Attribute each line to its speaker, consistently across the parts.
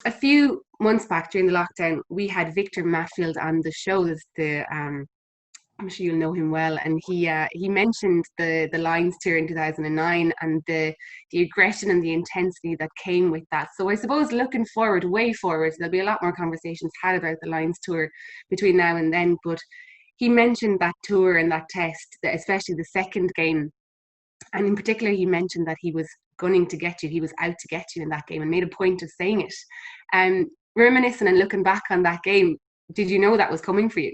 Speaker 1: a few months back during the lockdown, we had Victor Matfield on the show. This the I'm sure you'll know him well, and he mentioned the Lions tour in 2009 and the aggression and the intensity that came with that. So I suppose looking forward, way forward, there'll be a lot more conversations had about the Lions tour between now and then. But he mentioned that tour and that test, that especially the second game, and in particular, he mentioned that he was gunning to get you. He was out to get you in that game, and made a point of saying it. Reminiscing and looking back on that game, did you know that was coming for you?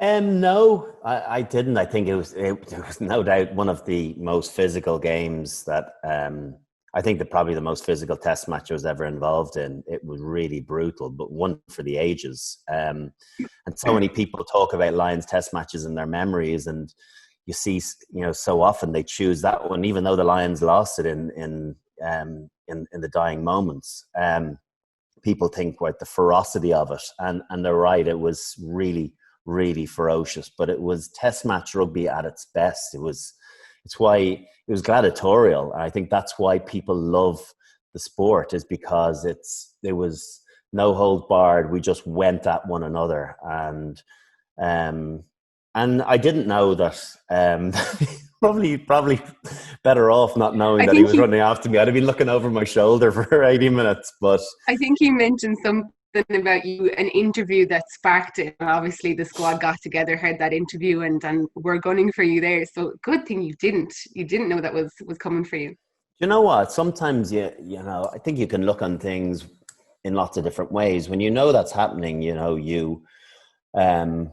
Speaker 2: No, I didn't. I think it was no doubt one of the most physical games that I think that probably the most physical test match I was ever involved in. It was really brutal, but one for the ages. And so many people talk about Lions test matches in their memories, and you see, so often they choose that one, even though the Lions lost it in the dying moments. People think about the ferocity of it, and they're right. It was really ferocious, but it was test match rugby at its best. It's why it was gladiatorial. I think that's why people love the sport, is because it was no hold barred. We just went at one another, and I didn't know that. Probably better off not knowing
Speaker 1: I
Speaker 2: that he
Speaker 1: think
Speaker 2: was running after me. I'd have been looking over my shoulder for 80 minutes, but
Speaker 1: I think he mentioned something about you, an interview that sparked it. Obviously, the squad got together, heard that interview, and were gunning for you there. So good thing you didn't. You didn't know that was coming for you.
Speaker 2: you know what? Sometimes I think you can look on things in lots of different ways. When you know that's happening, um,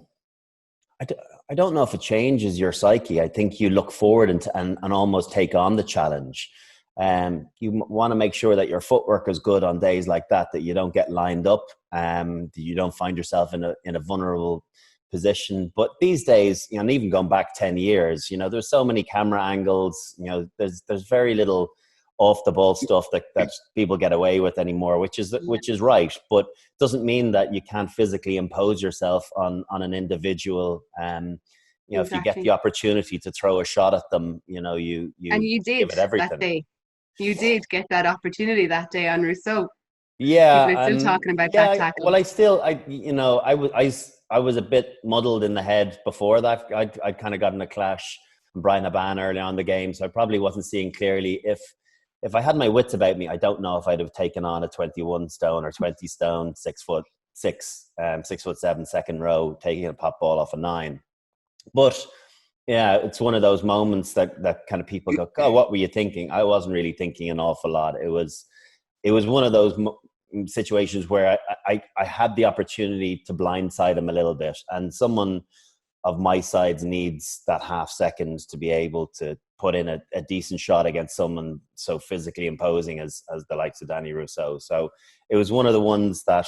Speaker 2: I, d- I don't know if it changes your psyche. I think you look forward and almost take on the challenge. You want to make sure that your footwork is good on days like that you don't get lined up, that you don't find yourself in a vulnerable position. But these days, and even going back 10 years, there's so many camera angles, there's very little off the ball stuff that people get away with anymore, which is right, but doesn't mean that you can't physically impose yourself on an individual. If you get
Speaker 1: Exactly.
Speaker 2: the opportunity to throw a shot at them, you
Speaker 1: And you
Speaker 2: give
Speaker 1: did
Speaker 2: it
Speaker 1: that
Speaker 2: everything.
Speaker 1: day. You did get that opportunity that day on Rousseau. People are
Speaker 2: Yeah,
Speaker 1: still
Speaker 2: and
Speaker 1: talking about that
Speaker 2: yeah,
Speaker 1: tackle.
Speaker 2: well, I was a bit muddled in the head before that. I'd kind of gotten a clash from Brian Aban early on in the game, so I probably wasn't seeing clearly. If I had my wits about me, I don't know if I'd have taken on a 21 stone or 20 stone, 6 foot six, 6'7" second row, taking a pop ball off a nine. But yeah, it's one of those moments that kind of people go, "Oh, what were you thinking?" I wasn't really thinking an awful lot. It was one of those situations where I had the opportunity to blindside him a little bit, and someone of my sides needs that half second to be able to put in a decent shot against someone so physically imposing as the likes of Danie Rossouw. So it was one of the ones that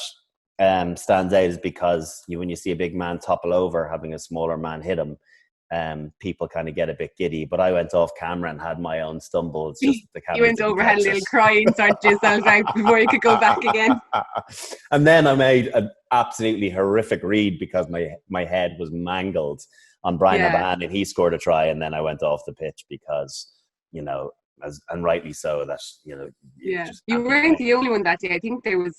Speaker 2: stands out, is because when you see a big man topple over, having a smaller man hit him, people kind of get a bit giddy. But I went off camera and had my own stumble. It's just that the
Speaker 1: You
Speaker 2: camera
Speaker 1: went
Speaker 2: didn't
Speaker 1: over, had a
Speaker 2: catch
Speaker 1: little cry, and sorted yourself out before you could go back again.
Speaker 2: it. And then I made an absolutely horrific read because my head was mangled on Brian
Speaker 1: Yeah,
Speaker 2: Aban, and he scored a try, and then I went off the pitch because, and rightly so, that, you
Speaker 1: yeah.
Speaker 2: just
Speaker 1: You
Speaker 2: can't be
Speaker 1: weren't
Speaker 2: playing.
Speaker 1: the only one that day. I think there was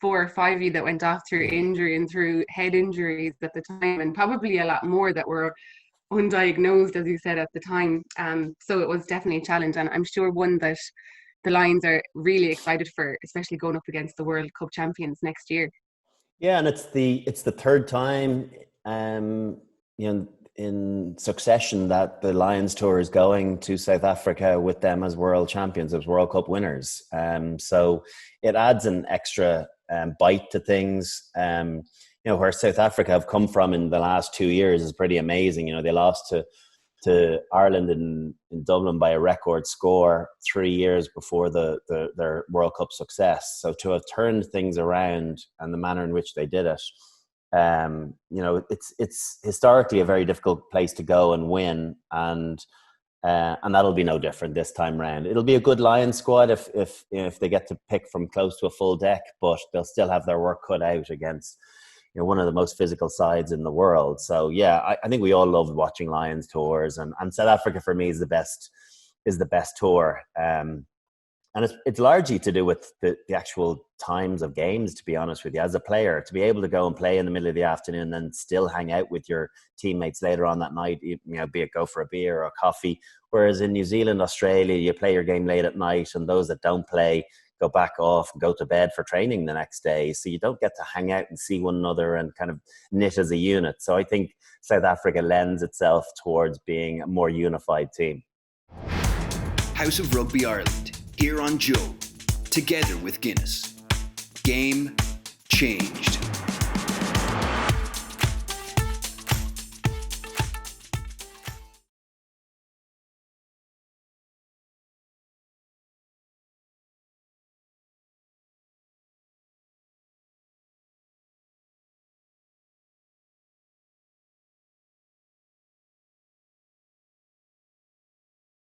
Speaker 1: 4 or 5 of you that went off through injury and through head injuries at the time, and probably a lot more that were undiagnosed, as you said at the time. So it was definitely a challenge, and I'm sure one that the Lions are really excited for, especially going up against the World Cup champions next year.
Speaker 2: Yeah, and it's the third time, in succession that the Lions tour is going to South Africa with them as world champions, as World Cup winners. So it adds an extra bite to things. Where South Africa have come from in the last 2 years is pretty amazing. They lost to Ireland in Dublin by a record score 3 years before their World Cup success. So to have turned things around and the manner in which they did it, it's historically a very difficult place to go and win, and that'll be no different this time round. It'll be a good Lions squad if they get to pick from close to a full deck, but they'll still have their work cut out against one of the most physical sides in the world. So yeah, I think we all loved watching Lions tours, and South Africa for me is the best tour. And it's largely to do with the actual times of games, to be honest with you. As a player, to be able to go and play in the middle of the afternoon and then still hang out with your teammates later on that night, you know, be it go for a beer or a coffee. Whereas in New Zealand, Australia, you play your game late at night, and those that don't play go back off and go to bed for training the next day. So you don't get to hang out and see one another and kind of knit as a unit. So I think South Africa lends itself towards being a more unified team.
Speaker 3: House of Rugby Ireland, here on Joe, together with Guinness. Game changed.